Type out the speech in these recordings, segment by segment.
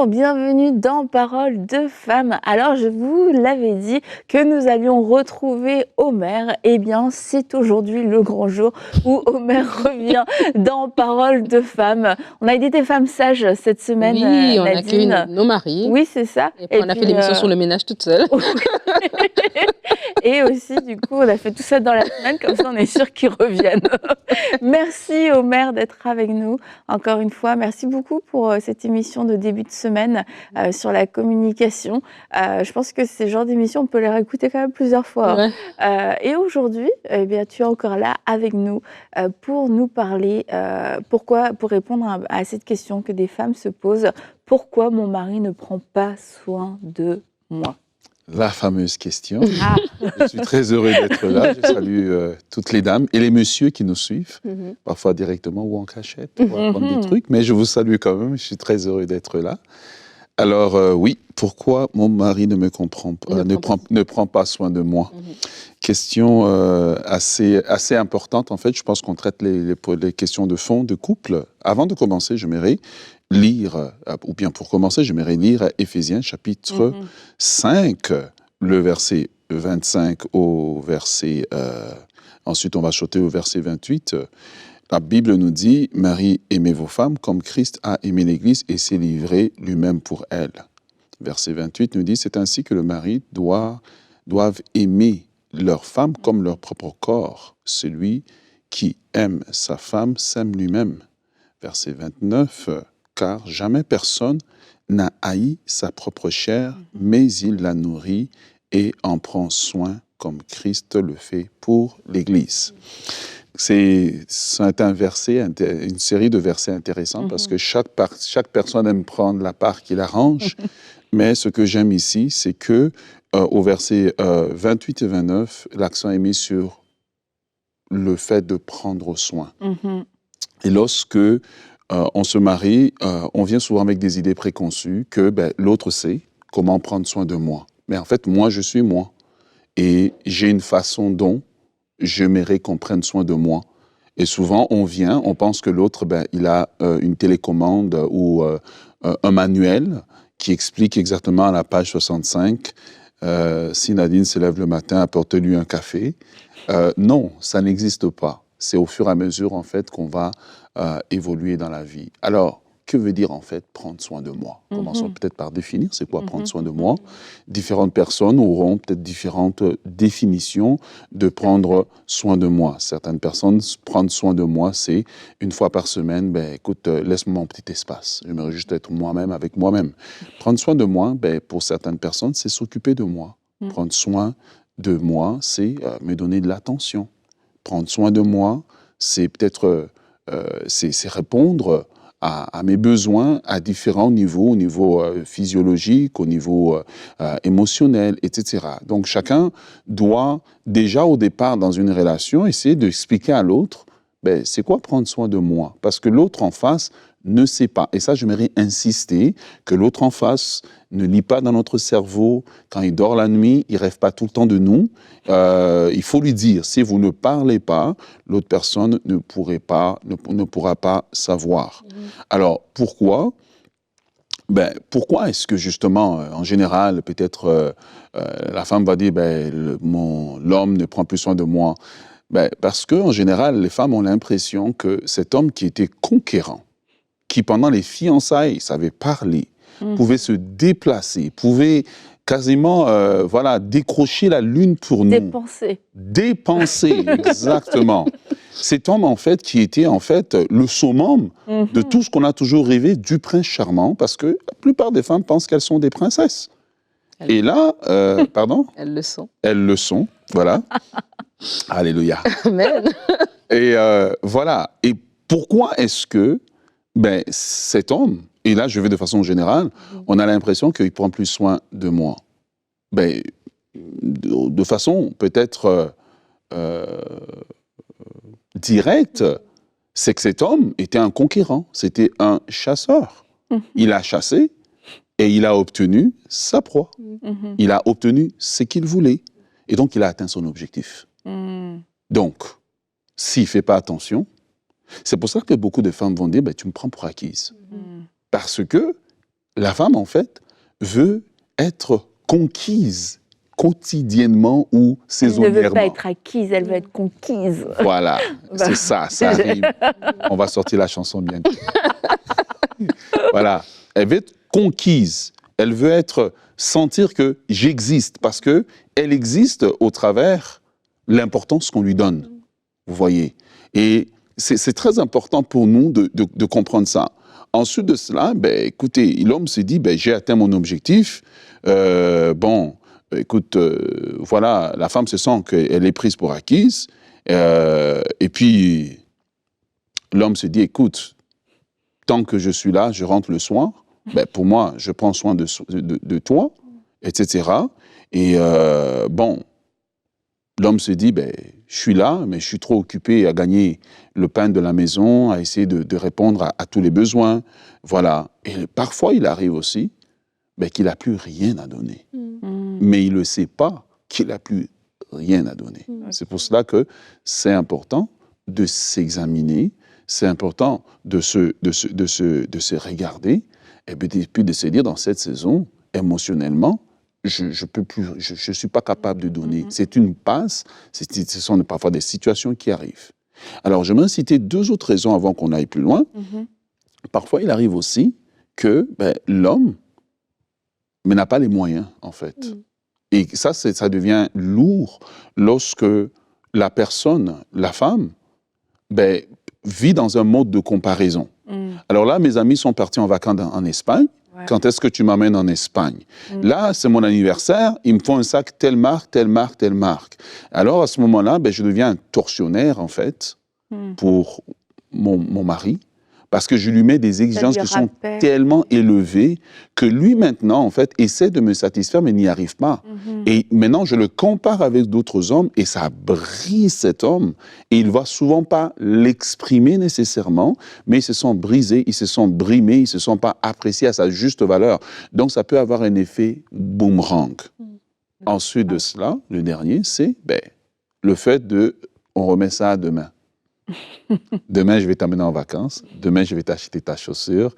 Bonjour, bienvenue dans Parole de femmes. Alors, je vous l'avais dit que nous allions retrouver Omer. Eh bien, c'est aujourd'hui le grand jour où Omer revient dans Parole de femmes. On a été des femmes sages cette semaine, Oui, on accueille Nadine. nos maris. Oui, c'est ça. Et puis, on a fait l'émission sur le ménage toute seule. Et aussi, du coup, on a fait tout ça dans la semaine, comme ça, on est sûr qu'ils reviennent. Merci, Omer, d'être avec nous. Encore une fois, merci beaucoup pour cette émission de début de semaine sur la communication. Je pense que ces genres d'émissions, on peut les réécouter quand même plusieurs fois. Ouais. Et aujourd'hui, eh bien, tu es encore là avec nous pour nous parler, pour répondre à cette question que des femmes se posent. Pourquoi mon mari ne prend pas soin de moi ? La fameuse question. Je suis très heureux d'être là. Je salue toutes les dames et les messieurs qui nous suivent, parfois directement ou en cachette pour apprendre des trucs, mais je vous salue quand même. Je suis très heureux d'être là. Alors oui, pourquoi mon mari ne prend pas soin de moi? Question assez importante en fait. Je pense qu'on traite les questions de fond, de couple. Avant de commencer, j'aimerais lire, ou bien pour commencer, j'aimerais lire Éphésiens chapitre 5, le verset 25 au verset... ensuite, on va sauter au verset 28. La Bible nous dit, « Marie, aimez vos femmes comme Christ a aimé l'Église et s'est livré lui-même pour elle. » Verset 28 nous dit, « C'est ainsi que le mari doivent aimer leur femme comme leur propre corps. Celui qui aime sa femme s'aime lui-même. » Verset 29, « Car jamais personne n'a haï sa propre chair, mais il la nourrit et en prend soin comme Christ le fait pour l'Église. » C'est un verset, une série de versets intéressants parce que chaque personne aime prendre la part qui l'arrange. Mais ce que j'aime ici, c'est que au verset 28 et 29, l'accent est mis sur le fait de prendre soin. Et lorsque on se marie, on vient souvent avec des idées préconçues que l'autre sait comment prendre soin de moi. Mais en fait, moi, je suis moi. Et j'ai une façon dont j'aimerais qu'on prenne soin de moi. Et souvent, on pense que l'autre, il a une télécommande ou un manuel qui explique exactement à la page 65, si Nadine se lève le matin, apporte-lui un café. Non, ça n'existe pas. C'est au fur et à mesure, en fait, qu'on va évoluer dans la vie. Alors, que veut dire, en fait, prendre soin de moi? Commençons peut-être par définir, c'est quoi prendre soin de moi? Différentes personnes auront peut-être différentes définitions de prendre soin de moi. Certaines personnes, prendre soin de moi, c'est une fois par semaine, écoute, laisse-moi mon petit espace. J'aimerais juste être moi-même avec moi-même. Prendre soin de moi, pour certaines personnes, c'est s'occuper de moi. Prendre soin de moi, c'est me donner de l'attention. Prendre soin de moi, c'est peut-être c'est répondre à mes besoins à différents niveaux, au niveau physiologique, au niveau émotionnel, etc. Donc chacun doit déjà au départ dans une relation essayer d'expliquer à l'autre c'est quoi prendre soin de moi, parce que l'autre en face ne sait pas. Et ça, j'aimerais insister que l'autre en face ne lit pas dans notre cerveau. Quand il dort la nuit, il ne rêve pas tout le temps de nous. Il faut lui dire, si vous ne parlez pas, l'autre personne ne pourra pas savoir. Alors, pourquoi ? Pourquoi est-ce que justement, en général, peut-être la femme va dire l'homme ne prend plus soin de moi? Parce qu'en général, les femmes ont l'impression que cet homme qui était conquérant, qui pendant les fiançailles savait parler, pouvait se déplacer, pouvait quasiment décrocher la lune pour nous. Dépenser, exactement. Cet homme, en fait, qui était en fait le summum de tout ce qu'on a toujours rêvé du prince charmant, parce que la plupart des femmes pensent qu'elles sont des princesses. Et là, pardon ? Elles le sont. Elles le sont, voilà. Alléluia. Amen. Et voilà. Et pourquoi est-ce que cet homme, et là je vais de façon générale, on a l'impression qu'il prend plus soin de moi? De façon peut-être directe, c'est que cet homme était un conquérant, c'était un chasseur. Il a chassé et il a obtenu sa proie. Il a obtenu ce qu'il voulait. Et donc il a atteint son objectif. Donc, s'il ne fait pas attention, c'est pour ça que beaucoup de femmes vont dire tu me prends pour acquise. Parce que la femme, en fait, veut être conquise quotidiennement ou saisonnièrement. Elle ne veut pas être acquise, elle veut être conquise. Voilà, c'est ça arrive. On va sortir la chanson bientôt. Voilà, elle veut être conquise. Elle veut sentir que j'existe parce que elle existe au travers l'importance qu'on lui donne. Vous voyez. Et c'est très important pour nous de comprendre ça. Ensuite de cela, écoutez, l'homme se dit, j'ai atteint mon objectif. Écoute, voilà, la femme se sent qu'elle est prise pour acquise. Et puis, l'homme se dit, écoute, tant que je suis là, je rentre le soir. Pour moi, je prends soin de toi, etc. Et l'homme se dit, je suis là, mais je suis trop occupé à gagner le pain de la maison, à essayer de répondre à tous les besoins. Voilà. Et parfois, il arrive aussi qu'il n'a plus rien à donner. Mais il ne sait pas qu'il n'a plus rien à donner. C'est pour cela que c'est important de s'examiner, c'est important de se regarder, et puis de se dire, dans cette saison, émotionnellement, je ne suis pas capable de donner. C'est une passe, ce sont parfois des situations qui arrivent. Alors, j'aimerais citer 2 autres raisons avant qu'on aille plus loin. Parfois, il arrive aussi que l'homme n'a pas les moyens, en fait. Et ça devient lourd lorsque la personne, la femme, vit dans un mode de comparaison. Alors là, mes amis sont partis en vacances en Espagne. Ouais. Quand est-ce que tu m'amènes en Espagne? Là, c'est mon anniversaire, il me faut un sac telle marque, telle marque, telle marque. Alors, à ce moment-là, je deviens un tortionnaire, en fait, pour mon mari, parce que je lui mets des exigences qui sont tellement élevées que lui, maintenant, en fait, essaie de me satisfaire, mais n'y arrive pas. Et maintenant, je le compare avec d'autres hommes et ça brise cet homme. Et il ne va souvent pas l'exprimer nécessairement, mais ils se sont brisés, ils se sont brimés, ils ne se sont pas appréciés à sa juste valeur. Donc, ça peut avoir un effet boomerang. Ensuite de cela, le dernier, c'est le fait on remet ça à demain. Demain, je vais t'emmener en vacances. Demain, je vais t'acheter ta chaussure.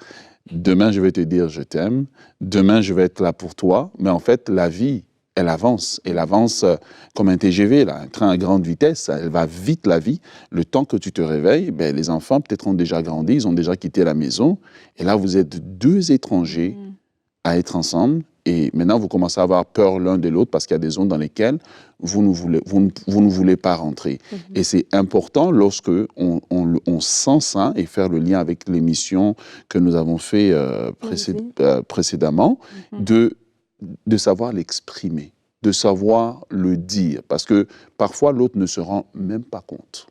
Demain, je vais te dire je t'aime. Demain, je vais être là pour toi. Mais en fait, la vie, elle avance. Elle avance comme un TGV, là, un train à grande vitesse. Elle va vite, la vie. Le temps que tu te réveilles, les enfants peut-être ont déjà grandi, ils ont déjà quitté la maison. Et là, vous êtes 2 étrangers à être ensemble. Et maintenant, vous commencez à avoir peur l'un de l'autre parce qu'il y a des zones dans lesquelles vous ne voulez pas rentrer. Et c'est important lorsque on sent ça et faire le lien avec l'émission que nous avons fait précédemment, de savoir l'exprimer, de savoir le dire. Parce que parfois, l'autre ne se rend même pas compte.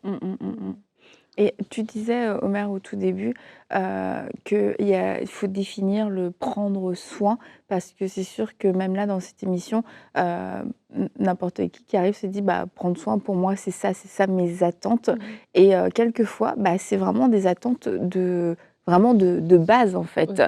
Et tu disais, Omer, au tout début, qu'il faut définir le prendre soin, parce que c'est sûr que même là, dans cette émission, n'importe qui arrive se dit, prendre soin, pour moi, c'est ça mes attentes. Et quelquefois, c'est vraiment des attentes de base, en fait,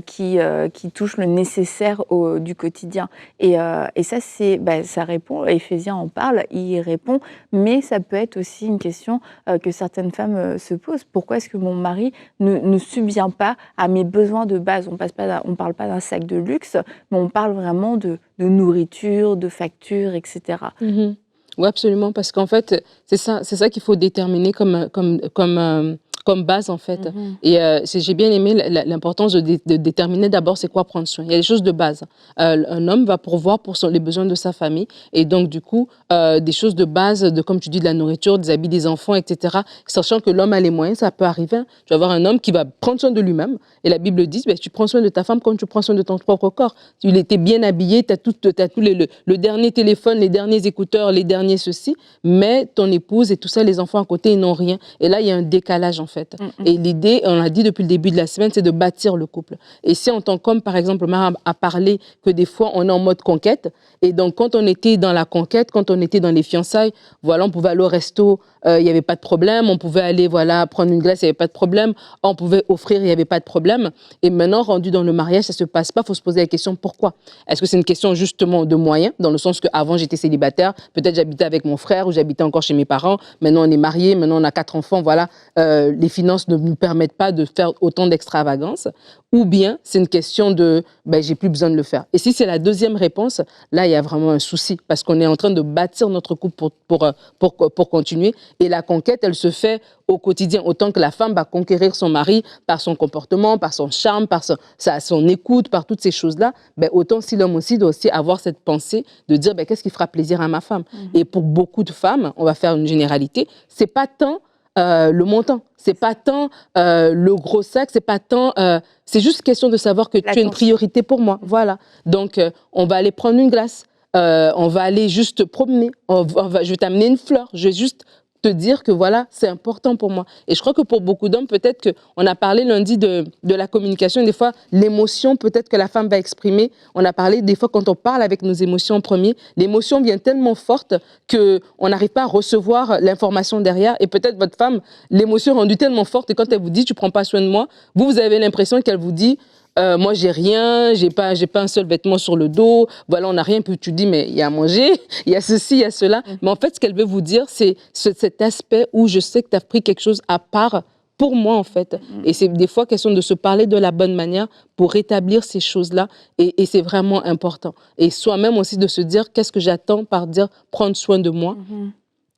qui touchent le nécessaire du quotidien. Et ça, ça répond, Éphésiens en parle, il répond, mais ça peut être aussi une question que certaines femmes se posent. Pourquoi est-ce que mon mari ne subvient pas à mes besoins de base? On parle pas d'un sac de luxe, mais on parle vraiment de nourriture, de factures, etc. Oui, absolument, parce qu'en fait, c'est ça qu'il faut déterminer comme base, en fait. Et j'ai bien aimé l'importance de déterminer d'abord c'est quoi prendre soin. Il y a des choses de base. Un homme va pourvoir pour les besoins de sa famille. Et donc, du coup, des choses de base, comme tu dis, de la nourriture, des habits des enfants, etc. Sachant que l'homme a les moyens, ça peut arriver. Tu vas avoir un homme qui va prendre soin de lui-même. Et la Bible dit, tu prends soin de ta femme comme tu prends soin de ton propre corps. Il était bien habillé, tu as tout le dernier téléphone, les derniers écouteurs, les derniers ceci. Mais ton épouse et tout ça, les enfants à côté, ils n'ont rien. Et là, il y a un décalage, en fait. Et l'idée, on l'a dit depuis le début de la semaine, c'est de bâtir le couple. Et si en tant qu'homme, par exemple, Omar a parlé que des fois, on est en mode conquête. Et donc, quand on était dans la conquête, quand on était dans les fiançailles, voilà, on pouvait aller au resto, il n'y avait pas de problème. On pouvait aller, prendre une glace, il n'y avait pas de problème. On pouvait offrir, il n'y avait pas de problème. Et maintenant, rendu dans le mariage, ça ne se passe pas. Il faut se poser la question, pourquoi? Est-ce que c'est une question justement de moyens, dans le sens qu'avant, j'étais célibataire, peut-être j'habitais avec mon frère ou j'habitais encore chez mes parents. Maintenant, on est mariés, maintenant, on a 4 enfants, voilà. les finances ne nous permettent pas de faire autant d'extravagance, ou bien c'est une question de j'ai plus besoin de le faire. Et si c'est la deuxième réponse, là il y a vraiment un souci parce qu'on est en train de bâtir notre couple pour continuer. Et la conquête, elle se fait au quotidien. Autant que la femme va conquérir son mari par son comportement, par son charme, par son écoute, par toutes ces choses-là, autant si l'homme aussi doit aussi avoir cette pensée de dire qu'est-ce qui fera plaisir à ma femme. Et pour beaucoup de femmes, on va faire une généralité, c'est pas tant le montant, c'est pas tant le gros sac, c'est pas tant, c'est juste question de savoir que tu es une priorité pour moi. Voilà. Donc, on va aller prendre une glace, on va aller juste te promener, je vais t'amener une fleur, je vais juste te dire que voilà, c'est important pour moi. Et je crois que pour beaucoup d'hommes, peut-être qu'on a parlé lundi de la communication, des fois, l'émotion peut-être que la femme va exprimer. On a parlé des fois quand on parle avec nos émotions en premier, l'émotion vient tellement forte qu'on n'arrive pas à recevoir l'information derrière. Et peut-être votre femme, l'émotion est rendue tellement forte et quand elle vous dit « tu prends pas soin de moi », vous avez l'impression qu'elle vous dit moi j'ai rien, j'ai pas un seul vêtement sur le dos, voilà on n'a rien, puis tu dis mais il y a à manger, il y a ceci, il y a cela. Mais en fait ce qu'elle veut vous dire c'est cet aspect où je sais que tu as pris quelque chose à part pour moi en fait. Et c'est des fois question de se parler de la bonne manière pour rétablir ces choses-là et c'est vraiment important. Et soi-même aussi de se dire qu'est-ce que j'attends par dire prendre soin de moi.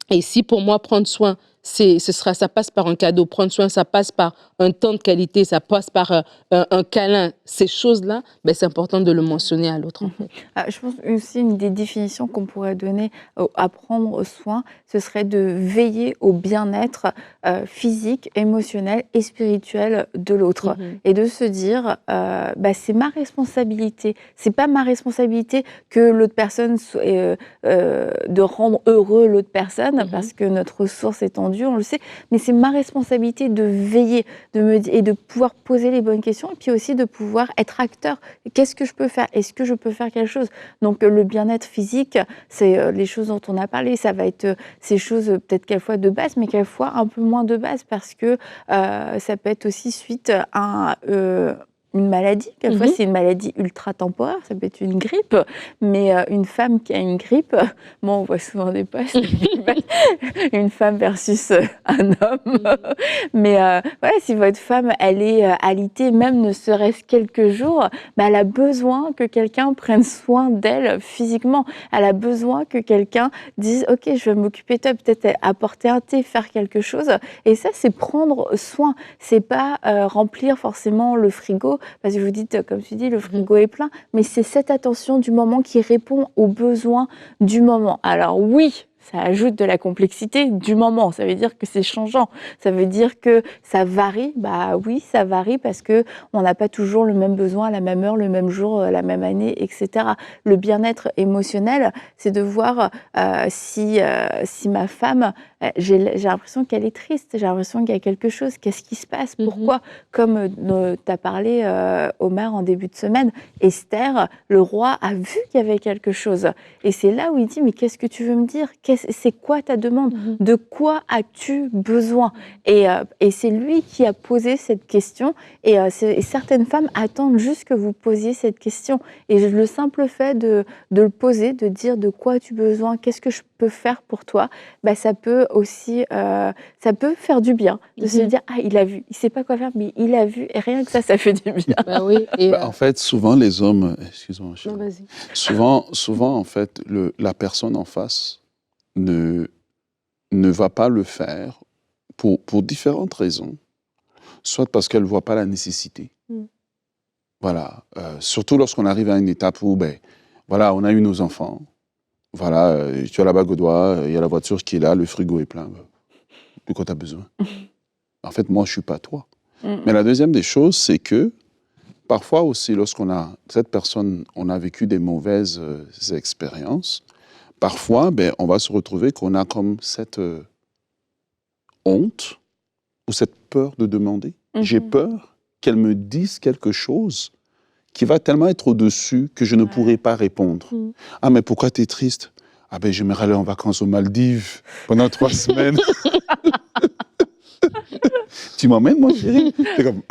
Et si pour moi prendre soin ça passe par un cadeau, prendre soin, ça passe par un temps de qualité, ça passe par un câlin. Ces choses-là, c'est important de le mentionner à l'autre. En fait. Je pense aussi une des définitions qu'on pourrait donner à prendre soin, ce serait de veiller au bien-être physique, émotionnel et spirituel de l'autre. Et de se dire, c'est ma responsabilité. C'est pas ma responsabilité que l'autre personne, de rendre heureux l'autre personne, parce que notre ressource est tendue, on le sait, mais c'est ma responsabilité de veiller et de pouvoir poser les bonnes questions et puis aussi de pouvoir être acteur. Qu'est-ce que je peux faire? Est-ce que je peux faire quelque chose? Donc le bien-être physique, c'est les choses dont on a parlé, ça va être ces choses peut-être quelquefois de base, mais quelquefois un peu moins de base parce que ça peut être aussi suite à une maladie, quelquefois c'est une maladie ultra temporaire, ça peut être une grippe, mais une femme qui a une grippe, on voit souvent des posts, une femme versus un homme, mais voilà, si votre femme elle est alitée, même ne serait-ce quelques jours, elle a besoin que quelqu'un prenne soin d'elle physiquement, elle a besoin que quelqu'un dise ok, je vais m'occuper de toi, peut-être apporter un thé, faire quelque chose, et ça c'est prendre soin, c'est pas remplir forcément le frigo, parce que vous dites, comme tu dis, le frigo est plein, mais c'est cette attention du moment qui répond aux besoins du moment. Alors oui, ça ajoute de la complexité du moment. Ça veut dire que c'est changeant. Ça veut dire que ça varie. Oui, ça varie parce que on n'a pas toujours le même besoin à la même heure, le même jour, la même année, etc. Le bien-être émotionnel, c'est de voir si ma femme, j'ai l'impression qu'elle est triste, j'ai l'impression qu'il y a quelque chose. Qu'est-ce qui se passe? Pourquoi? Comme tu as parlé, Omar, en début de semaine, Esther, le roi a vu qu'il y avait quelque chose. Et c'est là où il dit, mais qu'est-ce que tu veux me dire? C'est quoi ta demande? De quoi as-tu besoin? Et c'est lui qui a posé cette question. Et certaines femmes attendent juste que vous posiez cette question. Et le simple fait de le poser, de dire de quoi as-tu besoin, qu'est-ce que je peux faire pour toi, ça peut aussi, ça peut faire du bien de se dire il a vu, il sait pas quoi faire, mais il a vu et rien que ça fait du bien. Oui. Et en fait, souvent les hommes, excuse-moi, non, vas-y. souvent en fait, la personne en face ne va pas le faire pour différentes raisons, soit parce qu'elle ne voit pas la nécessité. Voilà. Surtout lorsqu'on arrive à une étape où, voilà, on a eu nos enfants, voilà, tu as la bague au doigt, il y a la voiture qui est là, le frigo est plein. De quoi tu as besoin? En fait, moi, je ne suis pas toi. Mais la deuxième des choses, c'est que parfois aussi, lorsqu'on a cette personne, on a vécu des mauvaises expériences, parfois, on va se retrouver qu'on a comme cette honte ou cette peur de demander. J'ai peur qu'elle me dise quelque chose qui va tellement être au-dessus que je ne pourrai pas répondre. Ah, mais pourquoi tu es triste? Ah, j'aimerais aller en vacances aux Maldives pendant 3 semaines. Tu m'emmènes, moi, chérie? T'es comme,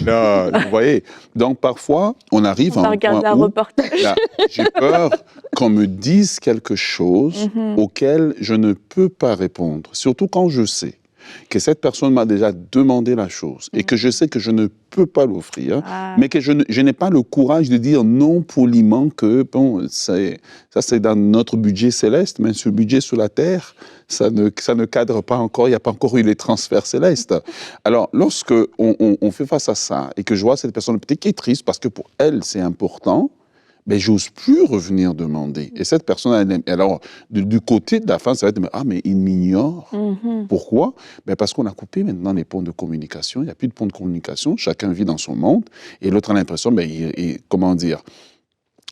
là, vous voyez. Donc, parfois, on arrive à un point où j'ai peur qu'on me dise quelque chose auquel je ne peux pas répondre. Surtout quand je sais que cette personne m'a déjà demandé la chose et que je sais que je ne peux pas l'offrir, mais que je n'ai pas le courage de dire non poliment que, bon, ça c'est dans notre budget céleste, mais ce budget sur la terre, ça ne cadre pas encore, il n'y a pas encore eu les transferts célestes. Alors, lorsque on fait face à ça et que je vois cette personne peut-être qui est triste parce que pour elle, c'est important, mais j'ose plus revenir demander. Et cette personne, alors, du côté de la femme, ça va être, ah, mais il m'ignore. Pourquoi? Ben parce qu'on a coupé maintenant les ponts de communication. Il n'y a plus de ponts de communication. Chacun vit dans son monde. Et l'autre a l'impression, ben, comment dire,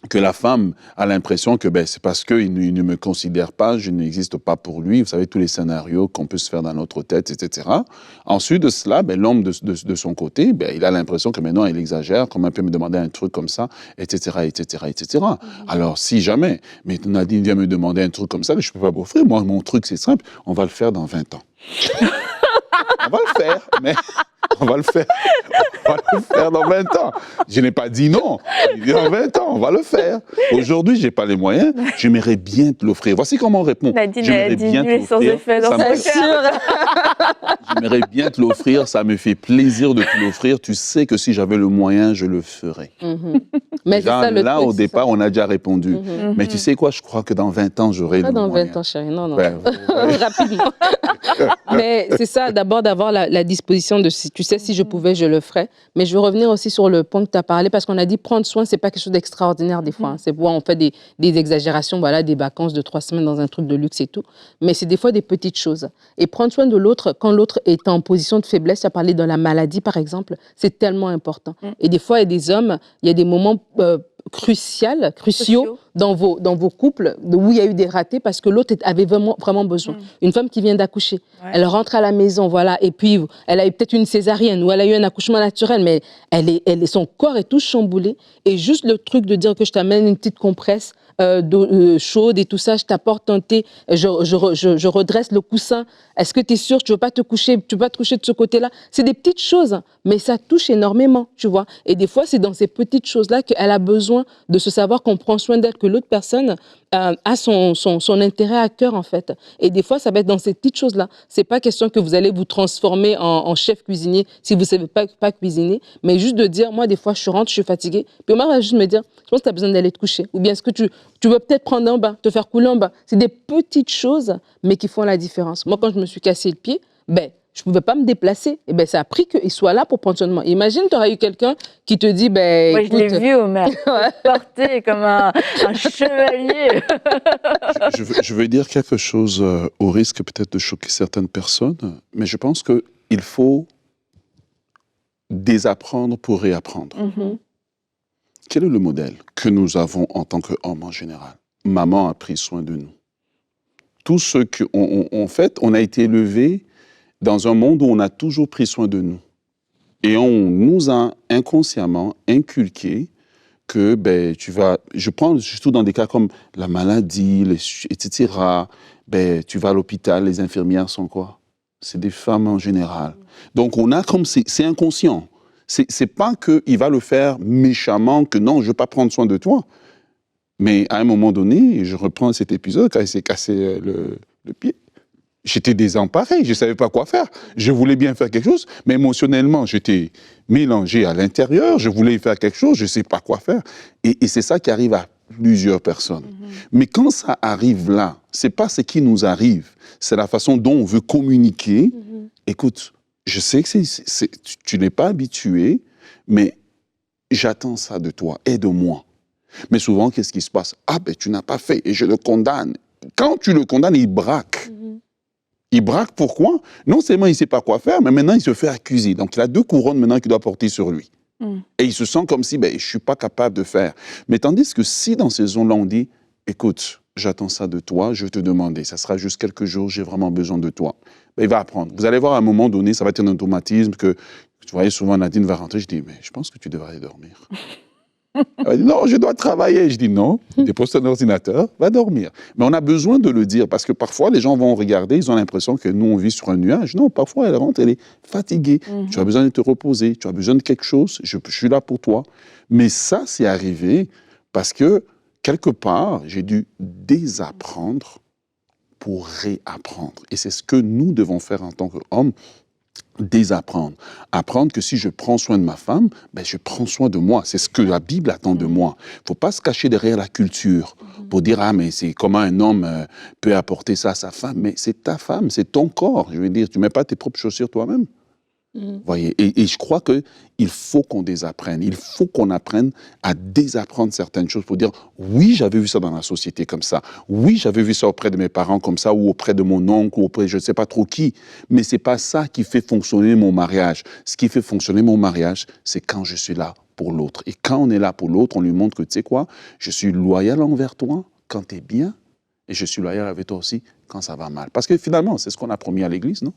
que la femme a l'impression que ben, c'est parce qu'il ne me considère pas, je n'existe pas pour lui. Vous savez, tous les scénarios qu'on peut se faire dans notre tête, etc. Ensuite de cela, ben, l'homme de son côté, ben, il a l'impression que maintenant, il exagère, comment il peut me demander un truc comme ça, etc., etc., etc. Alors, si jamais, mais Nadine vient me demander un truc comme ça, je ne peux pas m'offrir. Moi, mon truc, c'est simple, on va le faire dans 20 ans. On va le faire, mais on va le faire. On va le faire dans 20 ans. Je n'ai pas dit non. J'ai dit dans 20 ans, on va le faire. Aujourd'hui, je n'ai pas les moyens. J'aimerais bien te l'offrir. Voici comment on répond. J'aimerais bien te l'offrir. J'aimerais bien te l'offrir. Ça me fait plaisir de te l'offrir. Tu sais que si j'avais le moyen, je le ferais. Mais déjà, là, au départ, on a déjà répondu. Mais tu sais quoi, je crois que dans 20 ans, j'aurai le moyen. Pas dans 20 ans, chérie. Non, non. Ben, rapidement. Mais c'est ça, d'abord d'avoir la disposition de, tu sais, si je pouvais, je le ferais. Mais je veux revenir aussi sur le point que tu as parlé, parce qu'on a dit prendre soin, c'est pas quelque chose d'extraordinaire des fois. C'est pour on fait des exagérations, voilà, des vacances de 3 semaines dans un truc de luxe et tout. Mais c'est des fois des petites choses. Et prendre soin de l'autre, quand l'autre est en position de faiblesse, tu as parlé de la maladie, par exemple, c'est tellement important. Et des fois, il y a des hommes, il y a des moments cruciaux dans vos couples où il y a eu des ratés parce que l'autre avait vraiment besoin. Une femme qui vient d'accoucher, elle rentre à la maison, voilà, et puis elle a eu peut-être une césarienne ou elle a eu un accouchement naturel, mais son corps est tout chamboulé. Et juste le truc de dire que je t'amène une petite compresse d'eau chaude et tout ça, je t'apporte un thé, je redresse le coussin. Est-ce que tu es sûr que tu ne veux pas te coucher, tu veux pas te coucher de ce côté-là? C'est des petites choses, mais ça touche énormément, tu vois. Et des fois, c'est dans ces petites choses-là qu'elle a besoin de se savoir qu'on prend soin d'elle, que l'autre personne a son intérêt à cœur, en fait. Et des fois, ça va être dans ces petites choses-là. C'est pas question que vous allez vous transformer en chef cuisinier si vous ne savez pas cuisiner, mais juste de dire, moi, des fois, je rentre, je suis fatiguée, puis moi, va juste me dire, je pense que tu as besoin d'aller te coucher. Ou bien est-ce que tu veux peut-être prendre un bain, te faire couler un bain. C'est des petites choses, mais qui font la différence. Moi, quand je me suis cassé le pied, je ne pouvais pas me déplacer. Et ça a pris qu'il soit là pour prendre soin de moi. Imagine, tu aurais eu quelqu'un qui te dit, moi, écoute... je l'ai vu, Omer, porté comme un chevalier. je veux dire quelque chose au risque peut-être de choquer certaines personnes, mais je pense qu'il faut désapprendre pour réapprendre. Quel est le modèle que nous avons en tant qu'hommes en général? Maman a pris soin de nous. Tout ce qu'en fait, on a été élevés dans un monde où on a toujours pris soin de nous. Et on nous a inconsciemment inculqué que je prends surtout dans des cas comme la maladie, etc. Tu vas à l'hôpital, les infirmières sont quoi? C'est des femmes en général. Donc on a comme, c'est inconscient. C'est pas qu'il va le faire méchamment, que non, je ne veux pas prendre soin de toi. Mais à un moment donné, je reprends cet épisode, quand il s'est cassé le pied, j'étais désemparé, je ne savais pas quoi faire. Je voulais bien faire quelque chose, mais émotionnellement, j'étais mélangé à l'intérieur, je voulais faire quelque chose, je ne sais pas quoi faire. Et c'est ça qui arrive à plusieurs personnes. Mais quand ça arrive là, ce n'est pas ce qui nous arrive, c'est la façon dont on veut communiquer. Écoute, je sais que tu n'es pas habitué, mais j'attends ça de toi, aide-moi. Mais souvent, qu'est-ce qui se passe? Ah, tu n'as pas fait et je le condamne. Quand tu le condamnes, il braque. Il braque pourquoi? Non seulement il ne sait pas quoi faire, mais maintenant il se fait accuser. Donc il a 2 couronnes maintenant qu'il doit porter sur lui. Et il se sent comme si je ne suis pas capable de faire. Mais tandis que si dans ces zones-là on dit, écoute, j'attends ça de toi, je vais te demander, ça sera juste quelques jours, j'ai vraiment besoin de toi. Il va apprendre. Vous allez voir à un moment donné, ça va être un automatisme que, tu voyez, souvent Nadine va rentrer, je dis, mais je pense que tu devrais aller dormir. Elle dit, non, je dois travailler. Je dis, non, dépose ton ordinateur, va dormir. Mais on a besoin de le dire parce que parfois, les gens vont regarder, ils ont l'impression que nous, on vit sur un nuage. Non, parfois, elle rentre, elle est fatiguée. Tu as besoin de te reposer, tu as besoin de quelque chose, je suis là pour toi. Mais ça, c'est arrivé parce que, quelque part, j'ai dû désapprendre pour réapprendre. Et c'est ce que nous devons faire en tant qu'hommes, désapprendre. Apprendre que si je prends soin de ma femme, ben je prends soin de moi. C'est ce que la Bible attend de moi. Il ne faut pas se cacher derrière la culture pour dire « Ah, mais c'est comment un homme peut apporter ça à sa femme ». Mais c'est ta femme, c'est ton corps. Je veux dire, tu ne mets pas tes propres chaussures toi-même. Voyez, et je crois qu'il faut qu'on désapprenne. Il faut qu'on apprenne à désapprendre certaines choses pour dire oui, j'avais vu ça dans la société comme ça. Oui, j'avais vu ça auprès de mes parents comme ça, ou auprès de mon oncle, ou auprès de je ne sais pas trop qui. Mais ce n'est pas ça qui fait fonctionner mon mariage. Ce qui fait fonctionner mon mariage, c'est quand je suis là pour l'autre. Et quand on est là pour l'autre, on lui montre que tu sais quoi, je suis loyal envers toi quand tu es bien, et je suis loyal avec toi aussi quand ça va mal. Parce que finalement, c'est ce qu'on a promis à l'Église, non?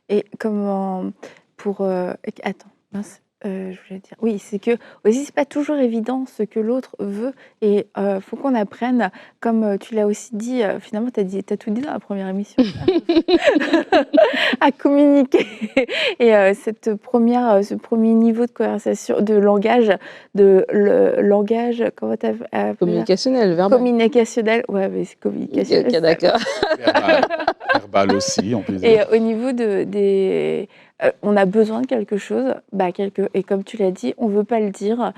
Et comment pour attends, mince, je voulais dire oui, c'est que aussi c'est pas toujours évident ce que l'autre veut et faut qu'on apprenne, comme tu l'as aussi dit, finalement t'as tout dit dans la première émission, à communiquer et ce premier niveau de conversation, de langage, le langage, comment t'as communicationnel, verbal. Communicationnel, ouais, mais c'est communicationnel. Ok, d'accord. Verbal aussi, on peut dire. Et au niveau des on a besoin de quelque chose, et comme tu l'as dit, on ne veut pas le dire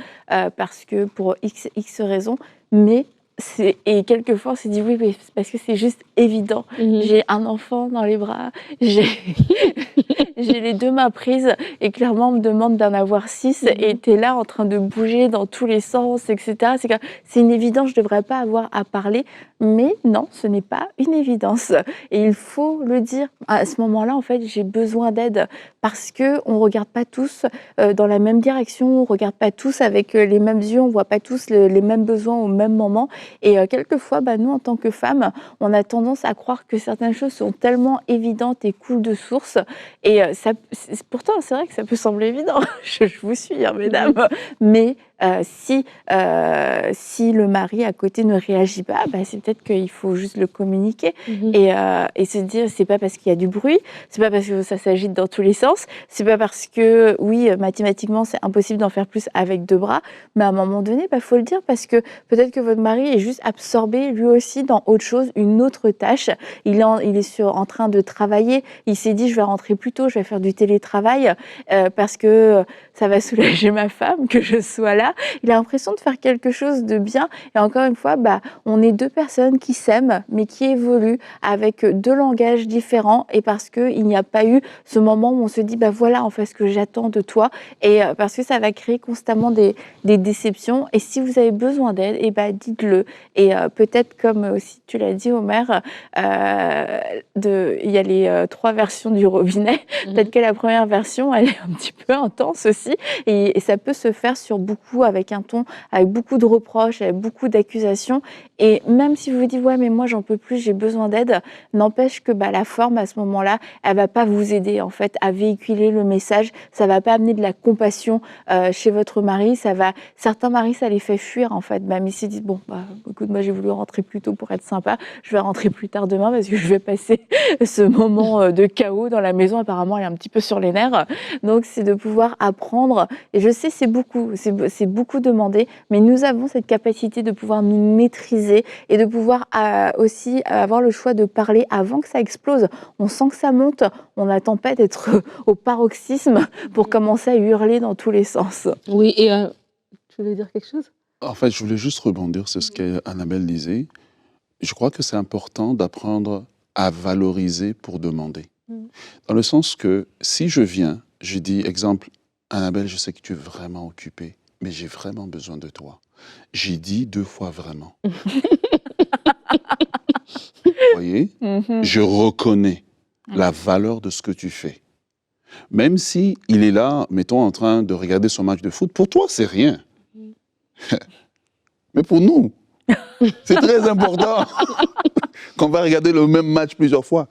parce que pour X raisons, mais et quelquefois on s'est dit oui, mais c'est parce que c'est juste évident. J'ai un enfant dans les bras, j'ai les 2 mains prises et clairement on me demande d'en avoir 6 et tu es là en train de bouger dans tous les sens, etc. C'est une évidence, je ne devrais pas avoir à parler, mais non, ce n'est pas une évidence. Et il faut le dire. À ce moment-là, en fait, j'ai besoin d'aide parce qu'on ne regarde pas tous dans la même direction, on ne regarde pas tous avec les mêmes yeux, on ne voit pas tous les mêmes besoins au même moment. Et quelquefois, nous, en tant que femmes, on a tendance à croire que certaines choses sont tellement évidentes et coulent de source. Et pourtant, c'est vrai que ça peut sembler évident. Je vous suis, hein, mesdames. Mais si le mari à côté ne réagit pas, c'est peut-être qu'il faut juste le communiquer et se dire c'est pas parce qu'il y a du bruit, c'est pas parce que ça s'agite dans tous les sens, c'est pas parce que oui mathématiquement c'est impossible d'en faire plus avec 2 bras, mais à un moment donné faut le dire parce que peut-être que votre mari est juste absorbé lui aussi dans autre chose, une autre tâche. Il est en train de travailler, il s'est dit je vais rentrer plus tôt, je vais faire du télétravail parce que ça va soulager ma femme que je sois là. Il a l'impression de faire quelque chose de bien. Et encore une fois, on est 2 personnes qui s'aiment, mais qui évoluent avec 2 langages différents. Et parce qu'il n'y a pas eu ce moment où on se dit, voilà, en fait, ce que j'attends de toi. Et parce que ça va créer constamment des déceptions. Et si vous avez besoin d'aide, dites-le. Et peut-être, comme aussi tu l'as dit, Omer, il y a les 3 versions du robinet. Peut-être que la première version, elle est un petit peu intense aussi. Et ça peut se faire sur beaucoup, avec un ton, avec beaucoup de reproches, avec beaucoup d'accusations. Et même si vous vous dites, ouais, mais moi, j'en peux plus, j'ai besoin d'aide, n'empêche que la forme, à ce moment-là, elle va pas vous aider, en fait, à véhiculer le message. Ça va pas amener de la compassion chez votre mari. Certains maris, ça les fait fuir, en fait. Même ils se disent, écoute, moi, j'ai voulu rentrer plus tôt pour être sympa. Je vais rentrer plus tard demain parce que je vais passer ce moment de chaos dans la maison. Apparemment, elle est un petit peu sur les nerfs. Donc, c'est de pouvoir apprendre. Et je sais, c'est beaucoup demandé, mais nous avons cette capacité de pouvoir nous maîtriser et de pouvoir aussi avoir le choix de parler avant que ça explose. On sent que ça monte, on n'attend pas d'être au paroxysme pour commencer à hurler dans tous les sens. Oui, et tu voulais dire quelque chose? En fait, je voulais juste rebondir sur ce qu'Annabelle disait. Je crois que c'est important d'apprendre à valoriser pour demander. Dans le sens que si je viens, je dis, exemple, Annabelle, je sais que tu es vraiment occupée, mais j'ai vraiment besoin de toi. J'ai dit 2 fois vraiment. Vous voyez? Je reconnais la valeur de ce que tu fais. Même si il est là, mettons, en train de regarder son match de foot, pour toi, c'est rien. Mais pour nous, c'est très important qu'on va regarder le même match plusieurs fois.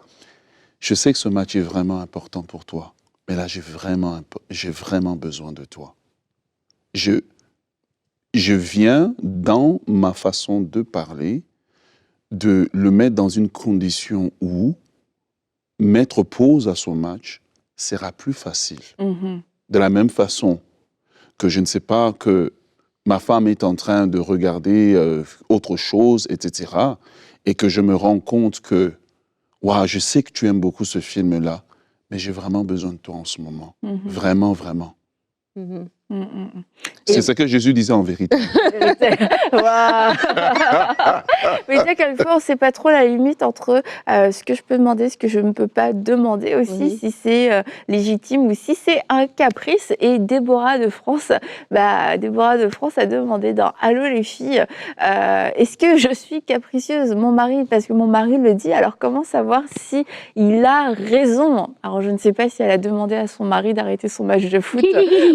Je sais que ce match est vraiment important pour toi, mais là, j'ai vraiment besoin de toi. Je viens, dans ma façon de parler, de le mettre dans une condition où mettre pause à son match sera plus facile. De la même façon que je ne sais pas que ma femme est en train de regarder autre chose, etc. et que je me rends compte que, waouh, je sais que tu aimes beaucoup ce film-là, mais j'ai vraiment besoin de toi en ce moment. Vraiment, vraiment. C'est ce que Jésus disait en vérité. Waouh. Mais tu sais, quelquefois, on ne sait pas trop la limite entre ce que je peux demander, ce que je ne peux pas demander aussi, si c'est légitime ou si c'est un caprice. Et Déborah de France a demandé dans Allô les filles, est-ce que je suis capricieuse, mon mari, parce que mon mari le dit, alors comment savoir si il a raison? Alors je ne sais pas si elle a demandé à son mari d'arrêter son match de foot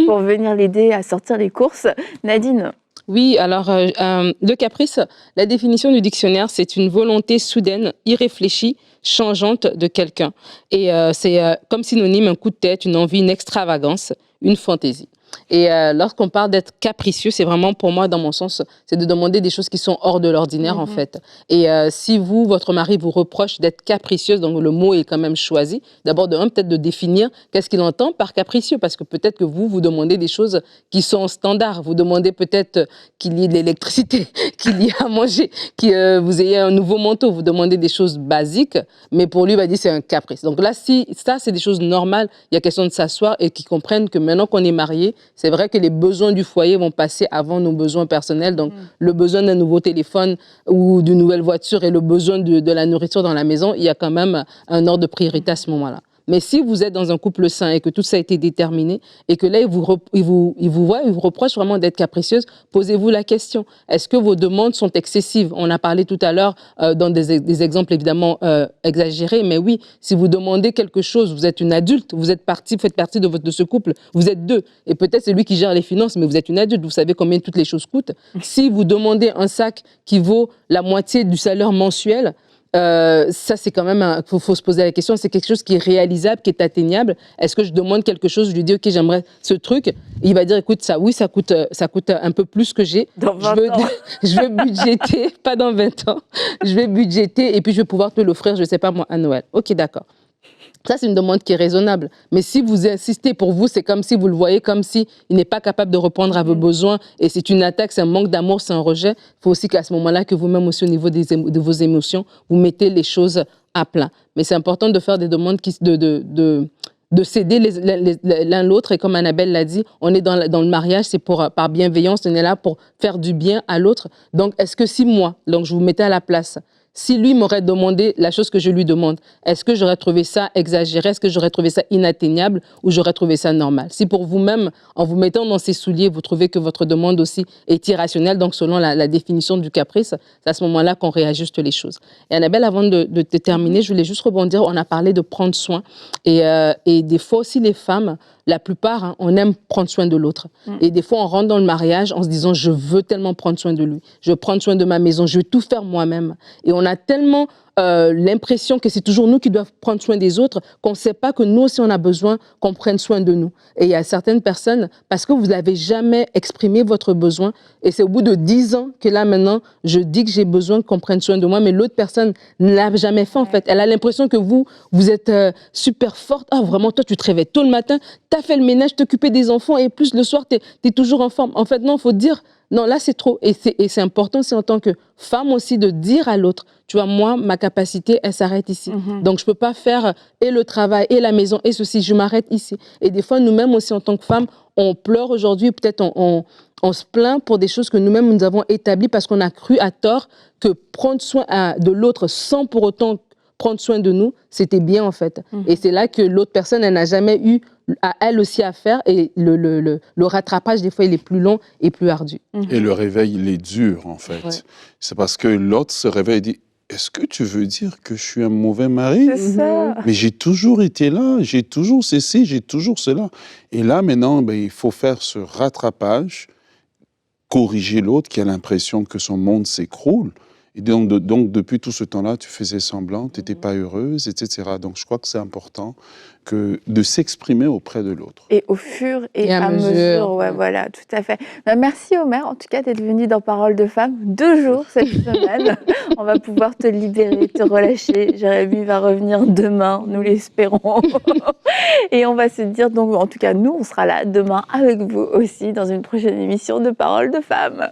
pour venir l'aider à sortir les courses. Nadine? Oui, alors le caprice, la définition du dictionnaire, c'est une volonté soudaine, irréfléchie, changeante de quelqu'un. Et c'est comme synonyme un coup de tête, une envie, une extravagance, une fantaisie. Et lorsqu'on parle d'être capricieux, c'est vraiment pour moi, dans mon sens, c'est de demander des choses qui sont hors de l'ordinaire en fait. Et si votre mari vous reproche d'être capricieuse, donc le mot est quand même choisi, d'abord peut-être de définir qu'est-ce qu'il entend par capricieux, parce que peut-être que vous demandez des choses qui sont standards. Vous demandez peut-être qu'il y ait de l'électricité, qu'il y ait à manger, que vous ayez un nouveau manteau. Vous demandez des choses basiques, mais pour lui, il va dire c'est un caprice. Donc là, si ça, c'est des choses normales, il y a question de s'asseoir et qu'ils comprennent que maintenant qu'on est mariés, c'est vrai que les besoins du foyer vont passer avant nos besoins personnels. Donc, le besoin d'un nouveau téléphone ou d'une nouvelle voiture et le besoin de la nourriture dans la maison, il y a quand même un ordre de priorité à ce moment-là. Mais si vous êtes dans un couple sain et que tout ça a été déterminé et que là, il vous reproche vraiment d'être capricieuse, posez-vous la question. Est-ce que vos demandes sont excessives? On a parlé tout à l'heure dans des exemples évidemment exagérés, mais oui, si vous demandez quelque chose, vous êtes une adulte, vous faites partie de ce couple, vous êtes deux. Et peut-être c'est lui qui gère les finances, mais vous êtes une adulte, vous savez combien toutes les choses coûtent. Si vous demandez un sac qui vaut la moitié du salaire mensuel, ça c'est quand même faut se poser la question, c'est quelque chose qui est réalisable, qui est atteignable. Est-ce que je demande quelque chose, je lui dis ok, j'aimerais ce truc, il va dire écoute, ça coûte un peu plus que j'ai, je veux budgéter, pas dans 20 ans, je vais budgéter et puis je vais pouvoir te l'offrir, je sais pas moi, à Noël. Ok, d'accord. Ça, c'est une demande qui est raisonnable. Mais si vous insistez, pour vous, c'est comme si vous le voyez comme si il n'est pas capable de répondre à vos besoins et c'est une attaque, c'est un manque d'amour, c'est un rejet. Il faut aussi qu'à ce moment-là, que vous-même aussi au niveau de vos émotions, vous mettez les choses à plat. Mais c'est important de faire des demandes de s'aider l'un l'autre. Et comme Annabelle l'a dit, on est dans le mariage, c'est par bienveillance, on est là pour faire du bien à l'autre. Donc, est-ce que si moi, donc je vous mettais à la place, si lui m'aurait demandé la chose que je lui demande, est-ce que j'aurais trouvé ça exagéré? Est-ce que j'aurais trouvé ça inatteignable ou j'aurais trouvé ça normal? Si pour vous-même, en vous mettant dans ses souliers, vous trouvez que votre demande aussi est irrationnelle, donc selon la définition du caprice, c'est à ce moment-là qu'on réajuste les choses. Et Annabelle, avant de terminer, je voulais juste rebondir, on a parlé de prendre soin. Et des fois aussi, les femmes, la plupart, on aime prendre soin de l'autre. Et des fois, on rentre dans le mariage en se disant, je veux tellement prendre soin de lui. Je veux prendre soin de ma maison. Je veux tout faire moi-même. Et on a tellement l'impression que c'est toujours nous qui devons prendre soin des autres qu'on ne sait pas que nous aussi, on a besoin qu'on prenne soin de nous. Et il y a certaines personnes, parce que vous n'avez jamais exprimé votre besoin, et c'est au bout de 10 ans que là, maintenant, je dis que j'ai besoin qu'on prenne soin de moi, mais l'autre personne ne l'a jamais fait, en fait. Elle a l'impression que vous êtes super forte. Ah, vraiment, toi, tu te réveilles tôt le matin, tu as fait le ménage, t'occupais des enfants, et plus le soir, tu es toujours en forme. En fait, non, il faut dire, non, là, c'est trop. Et c'est important, c'est en tant que femme aussi, de dire à l'autre, tu vois, moi, ma capacité, elle s'arrête ici. Donc, je ne peux pas faire et le travail, et la maison, et ceci, je m'arrête ici. Et des fois, nous-mêmes aussi, en tant que femmes, on pleure aujourd'hui, peut-être on se plaint pour des choses que nous-mêmes, nous avons établies parce qu'on a cru à tort que prendre soin de l'autre sans pour autant prendre soin de nous, c'était bien, en fait. Et c'est là que l'autre personne, elle n'a jamais eu à elle aussi à faire, et le rattrapage, des fois, il est plus long et plus ardu. Et le réveil, il est dur, en fait. Ouais. C'est parce que l'autre se réveille et dit, est-ce que tu veux dire que je suis un mauvais mari? C'est ça. Mais j'ai toujours été là, j'ai toujours ceci, j'ai toujours cela. Et là, maintenant, il faut faire ce rattrapage, corriger l'autre qui a l'impression que son monde s'écroule. Et donc, depuis tout ce temps-là, tu faisais semblant, tu n'étais pas heureuse, etc. Donc, je crois que c'est important de s'exprimer auprès de l'autre. Et au fur et à mesure. Ouais, voilà, tout à fait. Merci Omer, en tout cas, d'être venu dans Parole de Femme 2 jours cette semaine. On va pouvoir te libérer, te relâcher. Jérémy va revenir demain, nous l'espérons. Et on va se dire, donc, en tout cas, nous, on sera là demain avec vous aussi dans une prochaine émission de Parole de Femme.